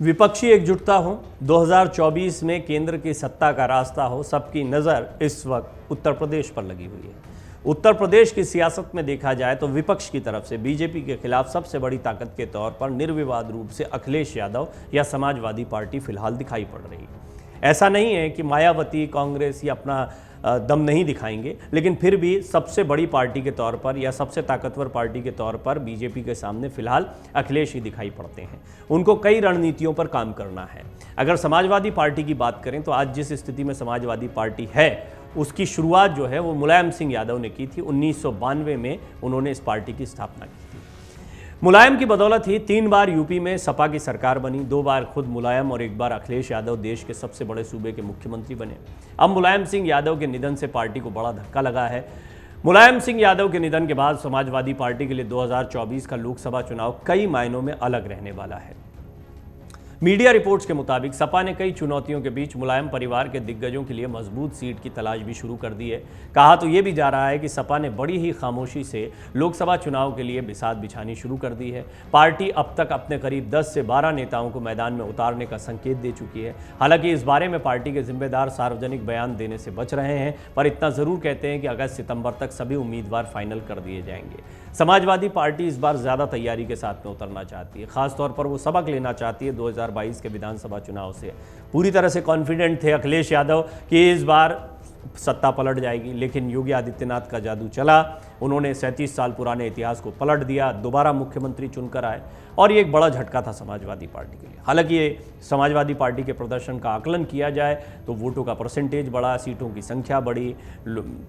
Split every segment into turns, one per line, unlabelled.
विपक्षी एकजुटता हो, 2024 में केंद्र की सत्ता का रास्ता हो, सबकी नज़र इस वक्त उत्तर प्रदेश पर लगी हुई है। उत्तर प्रदेश की सियासत में देखा जाए तो विपक्ष की तरफ से बीजेपी के खिलाफ सबसे बड़ी ताकत के तौर पर निर्विवाद रूप से अखिलेश यादव या समाजवादी पार्टी फिलहाल दिखाई पड़ रही है। ऐसा नहीं है कि मायावती, कांग्रेस या अपना दम नहीं दिखाएंगे, लेकिन फिर भी सबसे बड़ी पार्टी के तौर पर या सबसे ताकतवर पार्टी के तौर पर बीजेपी के सामने फिलहाल अखिलेश ही दिखाई पड़ते हैं। उनको कई रणनीतियों पर काम करना है। अगर समाजवादी पार्टी की बात करें तो आज जिस स्थिति में समाजवादी पार्टी है उसकी शुरुआत जो है वो मुलायम सिंह यादव ने की थी। 1992 में उन्होंने इस पार्टी की स्थापना की थी। मुलायम की बदौलत ही 3 बार यूपी में सपा की सरकार बनी, 2 बार खुद मुलायम और 1 बार अखिलेश यादव देश के सबसे बड़े सूबे के मुख्यमंत्री बने। अब मुलायम सिंह यादव के निधन से पार्टी को बड़ा धक्का लगा है। मुलायम सिंह यादव के निधन के बाद समाजवादी पार्टी के लिए 2024 का लोकसभा चुनाव कई मायनों में अलग रहने वाला है। मीडिया रिपोर्ट्स के मुताबिक सपा ने कई चुनौतियों के बीच मुलायम परिवार के दिग्गजों के लिए मजबूत सीट की तलाश भी शुरू कर दी है। कहा तो ये भी जा रहा है कि सपा ने बड़ी ही खामोशी से लोकसभा चुनाव के लिए बिसात बिछानी शुरू कर दी है। पार्टी अब तक अपने करीब 10 से 12 नेताओं को मैदान में उतारने का संकेत दे चुकी है। हालांकि इस बारे में पार्टी के जिम्मेदार सार्वजनिक बयान देने से बच रहे हैं, पर इतना जरूर कहते हैं कि अगस्त-सितंबर तक सभी उम्मीदवार फाइनल कर दिए जाएंगे। समाजवादी पार्टी इस बार ज्यादा तैयारी के साथ में उतरना चाहती है। खासतौर पर वो सबक लेना चाहती है 2022 के विधानसभा चुनाव से। पूरी तरह से कॉन्फिडेंट थे अखिलेश यादव कि इस बार सत्ता पलट जाएगी, लेकिन योगी आदित्यनाथ का जादू चला। उन्होंने 37 साल पुराने इतिहास को पलट दिया, दोबारा मुख्यमंत्री चुनकर आए और ये एक बड़ा झटका था समाजवादी पार्टी के लिए। हालांकि ये समाजवादी पार्टी के प्रदर्शन का आकलन किया जाए तो वोटों का परसेंटेज बढ़ा, सीटों की संख्या बढ़ी,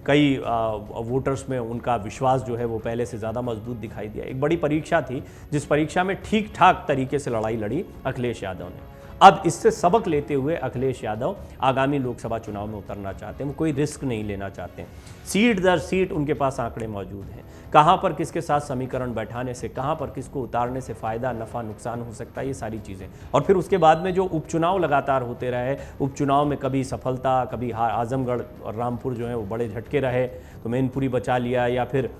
कई वोटर्स में उनका विश्वास जो है वो पहले से ज़्यादा मजबूत दिखाई दिया। एक बड़ी परीक्षा थी जिस परीक्षा में ठीक ठाक तरीके से लड़ाई लड़ी अखिलेश यादव ने। अब इससे सबक लेते हुए अखिलेश यादव आगामी लोकसभा चुनाव में उतरना चाहते हैं। वो कोई रिस्क नहीं लेना चाहते हैं। सीट दर सीट उनके पास आंकड़े मौजूद हैं। कहां पर किसके साथ समीकरण बैठाने से, कहां पर किसको उतारने से फ़ायदा, नफ़ा, नुकसान हो सकता है, ये सारी चीज़ें। और फिर उसके बाद में जो उपचुनाव लगातार होते रहे, उपचुनाव में कभी सफलता, कभी हार। आजमगढ़ और रामपुर जो है वो बड़े झटके रहे, तो मैनपुरी बचा लिया, या फिर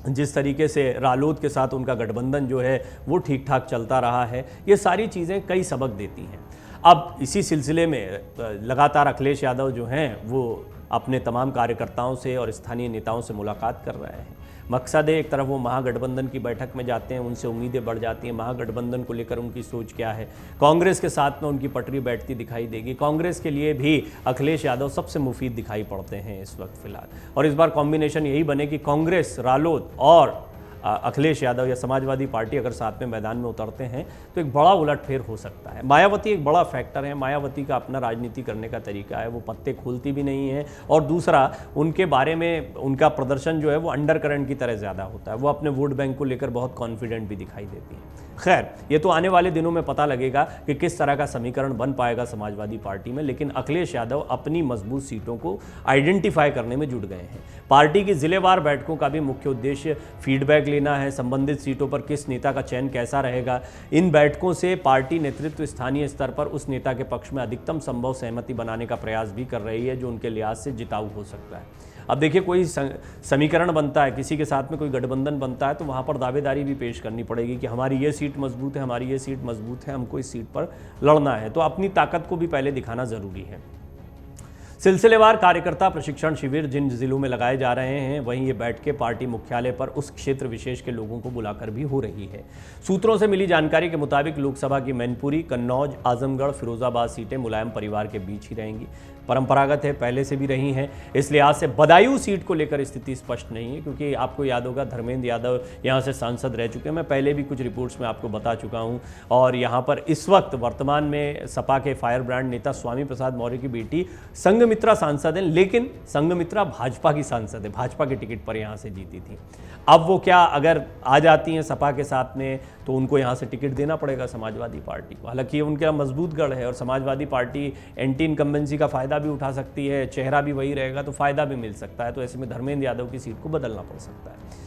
जिस तरीके से रालोद के साथ उनका गठबंधन जो है वो ठीक ठाक चलता रहा है। ये सारी चीज़ें कई सबक देती हैं। अब इसी सिलसिले में लगातार अखिलेश यादव जो हैं वो अपने तमाम कार्यकर्ताओं से और स्थानीय नेताओं से मुलाकात कर रहे हैं। मकसद है, एक तरफ वो महागठबंधन की बैठक में जाते हैं, उनसे उम्मीदें बढ़ जाती हैं। महागठबंधन को लेकर उनकी सोच क्या है, कांग्रेस के साथ में उनकी पटरी बैठती दिखाई देगी। कांग्रेस के लिए भी अखिलेश यादव सबसे मुफीद दिखाई पड़ते हैं इस वक्त फिलहाल। और इस बार कॉम्बिनेशन यही बने कि कांग्रेस, रालोद और अखिलेश यादव या समाजवादी पार्टी अगर साथ में मैदान में उतरते हैं तो एक बड़ा उलटफेर हो सकता है। मायावती एक बड़ा फैक्टर है। मायावती का अपना राजनीति करने का तरीका है, वो पत्ते खोलती भी नहीं है। और दूसरा, उनके बारे में उनका प्रदर्शन जो है वो अंडर करंट की तरह ज़्यादा होता है। वो अपने वोट बैंक को लेकर बहुत कॉन्फिडेंट भी दिखाई देती है। खैर, ये तो आने वाले दिनों में पता लगेगा कि किस तरह का समीकरण बन पाएगा समाजवादी पार्टी में, लेकिन अखिलेश यादव अपनी मजबूत सीटों को आइडेंटिफाई करने में जुट गए हैं। पार्टी की जिलेवार बैठकों का भी मुख्य उद्देश्य फीडबैक लेना है। संबंधित सीटों पर किस नेता का चयन कैसा रहेगा। इन बैठकों से पार्टी नेतृत्व स्थानीय स्तर पर उस नेता के पक्ष में अधिकतम संभव सहमति बनाने का प्रयास भी कर रही है जो उनके लिहाज से जिताऊ हो सकता है। अब देखिए, कोई समीकरण बनता है, किसी के साथ में कोई गठबंधन बनता है, तो वहाँ पर दावेदारी भी पेश करनी पड़ेगी कि हमारी ये सीट मजबूत है, हमारी ये सीट मजबूत है, हमको इस सीट पर लड़ना है। तो अपनी ताकत को भी पहले दिखाना ज़रूरी है। सिलसिलेवार कार्यकर्ता प्रशिक्षण शिविर जिन जिलों में लगाए जा रहे हैं, वहीं ये बैठकें पार्टी मुख्यालय पर उस क्षेत्र विशेष के लोगों को बुलाकर भी हो रही है। सूत्रों से मिली जानकारी के मुताबिक लोकसभा की मैनपुरी, कन्नौज, आजमगढ़, फिरोजाबाद सीटें मुलायम परिवार के बीच ही रहेंगी। परंपरागत है, पहले से भी रही हैं। इस लिहाज से बदायूं सीट को लेकर स्थिति स्पष्ट नहीं है, क्योंकि आपको याद होगा धर्मेंद्र यादव यहाँ से सांसद रह चुके हैं। मैं पहले भी कुछ रिपोर्ट्स में आपको बता चुका हूँ। और यहाँ पर इस वक्त वर्तमान में सपा के फायर ब्रांड नेता स्वामी प्रसाद मौर्य की बेटी संघमित्रा सांसद हैं, लेकिन संघमित्रा भाजपा की सांसद है, भाजपा के टिकट पर यहाँ से जीती थी। अब वो क्या अगर आ जाती हैं सपा के साथ में तो उनको यहाँ से टिकट देना पड़ेगा समाजवादी पार्टी को। हालांकि उनका मजबूत गढ़ है और समाजवादी पार्टी एंटी इनकम्बेंसी का फायदा भी उठा सकती है, चेहरा भी वही रहेगा तो फायदा भी मिल सकता है। तो ऐसे में धर्मेंद्र यादव की सीट को बदलना पड़ सकता है।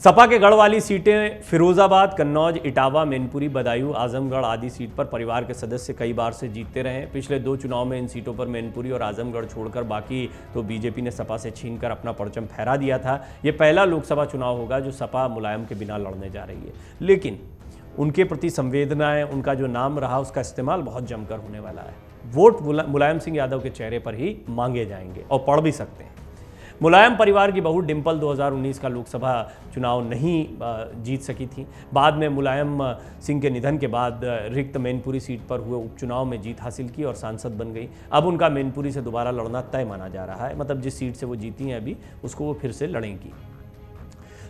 सपा के गढ़ वाली सीटें फिरोजाबाद, कन्नौज, इटावा, मैनपुरी, बदायूं, आजमगढ़ आदि सीट पर परिवार के सदस्य कई बार से जीतते रहे। पिछले 2 चुनाव में इन सीटों पर मैनपुरी और आजमगढ़ छोड़कर बाकी तो बीजेपी ने सपा से छीनकर अपना परचम फहरा दिया था। ये पहला लोकसभा चुनाव होगा जो सपा मुलायम के बिना लड़ने जा रही है। लेकिन उनके प्रति संवेदनाएं, उनका जो नाम रहा उसका इस्तेमाल बहुत जमकर होने वाला है। वोट मुलायम सिंह यादव के चेहरे पर ही मांगे जाएंगे और पड़ भी सकते हैं। मुलायम परिवार की बहू डिंपल 2019 का लोकसभा चुनाव नहीं जीत सकी थी। बाद में मुलायम सिंह के निधन के बाद रिक्त मैनपुरी सीट पर हुए उपचुनाव में जीत हासिल की और सांसद बन गई। अब उनका मैनपुरी से दोबारा लड़ना तय माना जा रहा है, मतलब जिस सीट से वो जीती हैं अभी उसको वो फिर से लड़ेंगी।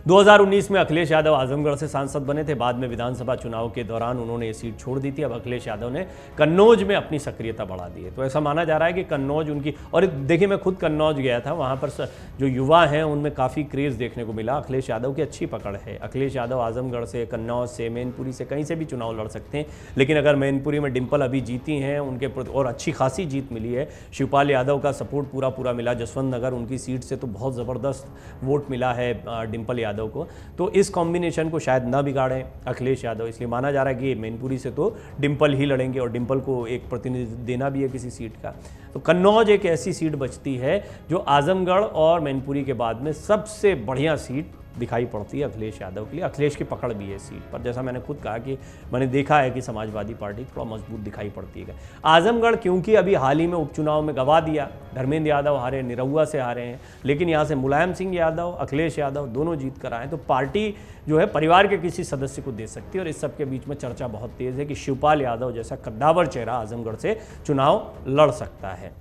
2019 में अखिलेश यादव आजमगढ़ से सांसद बने थे। बाद में विधानसभा चुनाव के दौरान उन्होंने ये सीट छोड़ दी थी। अब अखिलेश यादव ने कन्नौज में अपनी सक्रियता बढ़ा दी है। तो ऐसा माना जा रहा है कि कन्नौज उनकी, और देखिए मैं खुद कन्नौज गया था, वहाँ पर जो युवा हैं उनमें काफ़ी क्रेज़ देखने को मिला। अखिलेश यादव की अच्छी पकड़ है। अखिलेश यादव आजमगढ़ से, कन्नौज से, मैनपुरी से, कहीं से भी चुनाव लड़ सकते हैं। लेकिन अगर मैनपुरी में डिंपल अभी जीती हैं, उनके और अच्छी खासी जीत मिली है, शिवपाल यादव का सपोर्ट पूरा मिला, जसवंत नगर उनकी सीट से तो बहुत ज़बरदस्त वोट मिला है डिंपल यादव को, तो इस कॉम्बिनेशन को शायद ना बिगाड़ें अखिलेश यादव। इसलिए माना जा रहा है कि मैनपुरी से तो डिंपल ही लड़ेंगे और डिंपल को एक प्रतिनिधि देना भी है किसी सीट का। तो कन्नौज एक ऐसी सीट बचती है जो आजमगढ़ और मैनपुरी के बाद में सबसे बढ़िया सीट दिखाई पड़ती है अखिलेश यादव के लिए। अखिलेश की पकड़ भी है सीट पर, जैसा मैंने खुद कहा कि मैंने देखा है कि समाजवादी पार्टी थोड़ा मजबूत दिखाई पड़ती है। आजमगढ़ क्योंकि अभी हाल ही में उपचुनाव में गवा दिया, धर्मेंद्र यादव हारे, निरहुआ से हारे हैं, लेकिन यहाँ से मुलायम सिंह यादव, अखिलेश यादव दोनों जीत कर आए, तो पार्टी जो है परिवार के किसी सदस्य को दे सकती है। और इस सबके बीच में चर्चा बहुत तेज़ है कि शिवपाल यादव जैसा कद्दावर चेहरा आजमगढ़ से चुनाव लड़ सकता है।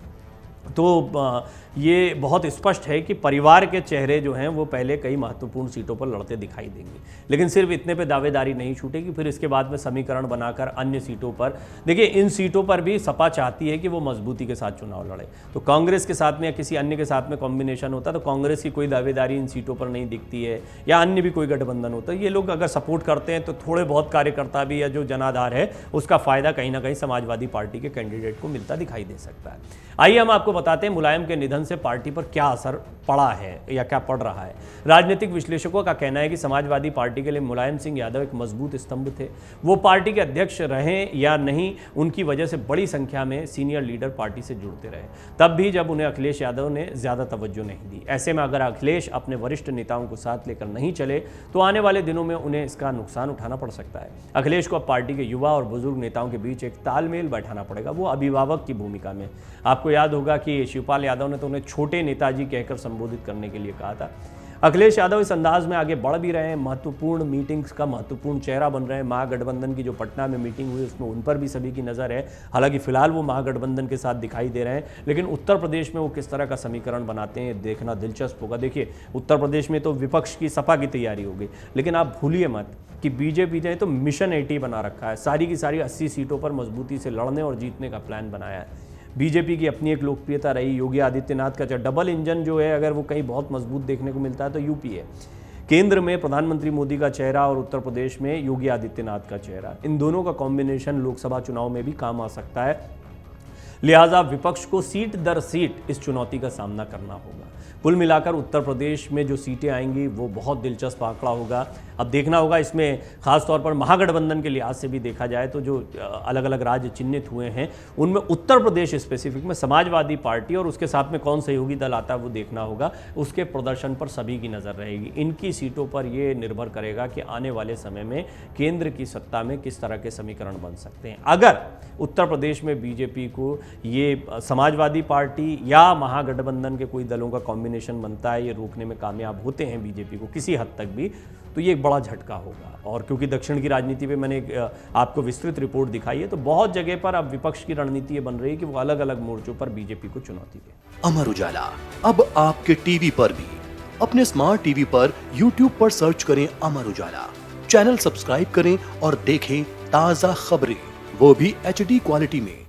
तो ये बहुत स्पष्ट है कि परिवार के चेहरे जो हैं वो पहले कई महत्वपूर्ण सीटों पर लड़ते दिखाई देंगे, लेकिन सिर्फ इतने पे दावेदारी नहीं छूटेगी। फिर इसके बाद में समीकरण बनाकर अन्य सीटों पर, देखिए इन सीटों पर भी सपा चाहती है कि वो मजबूती के साथ चुनाव लड़े। तो कांग्रेस के साथ में या किसी अन्य के साथ में कॉम्बिनेशन होता तो कांग्रेस की कोई दावेदारी इन सीटों पर नहीं दिखती है, या अन्य भी कोई गठबंधन होता है। ये लोग अगर सपोर्ट करते हैं तो थोड़े बहुत कार्यकर्ता भी या जो जनाधार है उसका फायदा कहीं ना कहीं समाजवादी पार्टी के कैंडिडेट को मिलता दिखाई दे सकता है। आइए हम आपको बताते हैं मुलायम के निधन से पार्टी पर क्या असर पड़ा है या क्या पड़ रहा है। राजनीतिक विश्लेषकों का कहना है कि समाजवादी पार्टी के लिए मुलायम सिंह यादव एक मजबूत स्तंभ थे। वो पार्टी के अध्यक्ष रहें या नहीं, उनकी वजह से बड़ी संख्या में सीनियर लीडर पार्टी से जुड़ते रहे, तब भी जब उन्हें अखिलेश यादव ने ज़्यादा तवज्जो नहीं दी। ऐसे में अगर अखिलेश अपने वरिष्ठ नेताओं को साथ लेकर नहीं चले तो आने वाले दिनों में उन्हें इसका नुकसान उठाना पड़ सकता है। अखिलेश को अब पार्टी के युवा और बुजुर्ग नेताओं के बीच एक तालमेल बैठाना पड़ेगा, वो अभिभावक की भूमिका में। आपको याद होगा कि शिवपाल यादव ने तो उन्हें छोटे नेताजी कहकर संबोधित करने के लिए कहा था। अखिलेश यादव इस अंदाज में आगे बढ़ भी रहे हैं, महत्वपूर्ण मीटिंग्स का महत्वपूर्ण चेहरा बन रहे हैं। महागठबंधन की जो पटना में मीटिंग हुई उसमें उन पर भी सभी की नज़र है। हालांकि फिलहाल वो महागठबंधन के साथ दिखाई दे रहे हैं, लेकिन उत्तर प्रदेश में वो किस तरह का समीकरण बनाते हैं देखना दिलचस्प होगा। देखिए उत्तर प्रदेश में तो विपक्ष की सपा की तैयारी हो गई, लेकिन आप भूलिए मत कि बीजेपी ने तो मिशन 80 बना रखा है। सारी की सारी 80 सीटों पर मजबूती से लड़ने और जीतने का प्लान बनाया है। बीजेपी की अपनी एक लोकप्रियता रही, योगी आदित्यनाथ का डबल इंजन जो है अगर वो कहीं बहुत मजबूत देखने को मिलता है तो यूपी है। केंद्र में प्रधानमंत्री मोदी का चेहरा और उत्तर प्रदेश में योगी आदित्यनाथ का चेहरा, इन दोनों का कॉम्बिनेशन लोकसभा चुनाव में भी काम आ सकता है। लिहाजा विपक्ष को सीट दर सीट इस चुनौती का सामना करना होगा। कुल मिलाकर उत्तर प्रदेश में जो सीटें आएंगी वो बहुत दिलचस्प आंकड़ा होगा। अब देखना होगा इसमें खासतौर पर महागठबंधन के लिहाज से भी देखा जाए तो जो अलग अलग राज्य चिन्हित हुए हैं उनमें उत्तर प्रदेश स्पेसिफिक में समाजवादी पार्टी और उसके साथ में कौन सहयोगी दल आता है वो देखना होगा। उसके प्रदर्शन पर सभी की नज़र रहेगी। इनकी सीटों पर ये निर्भर करेगा कि आने वाले समय में केंद्र की सत्ता में किस तरह के समीकरण बन सकते हैं। अगर उत्तर प्रदेश में बीजेपी को ये समाजवादी पार्टी या महागठबंधन के कोई दलों का कॉम्बिनेशन बनता है, ये रोकने में कामयाब होते हैं बीजेपी को किसी हद तक भी, तो ये एक बड़ा झटका होगा। और क्योंकि दक्षिण की राजनीति पे मैंने आपको विस्तृत रिपोर्ट दिखाई है, तो बहुत जगह पर अब विपक्ष की रणनीति ये बन रही है कि वो अलग अलग मोर्चों पर बीजेपी को चुनौती दे।
अमर उजाला अब आपके टीवी पर भी। अपने स्मार्ट टीवी पर यूट्यूब पर सर्च करें अमर उजाला, चैनल सब्सक्राइब करें और देखें ताजा खबरें, वो भी HD क्वालिटी में।